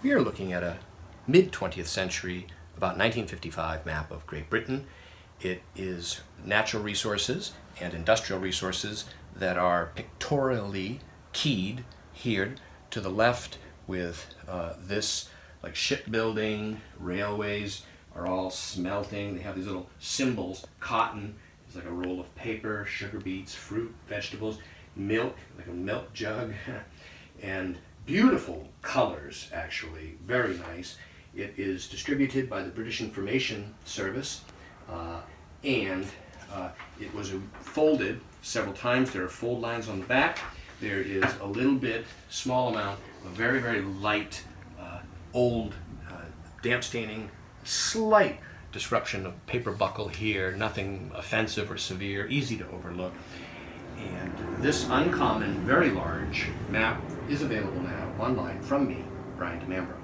We are looking at a mid-20th century, about 1955 map of Great Britain. It is natural resources and industrial resources that are pictorially keyed here to the left with this, like shipbuilding, railways are all smelting. They have these little symbols. Cotton is like a roll of paper, sugar beets, fruit, vegetables, milk, like a milk jug, and beautiful colors, actually, very nice. It is distributed by the British Information Service, and it was folded several times. There are fold lines on the back. There is a little bit, small amount of very, very light, old damp staining, slight disruption of paper buckle here, nothing offensive or severe, easy to overlook. And this uncommon, very large map is available now online from me, Brian DeMambro.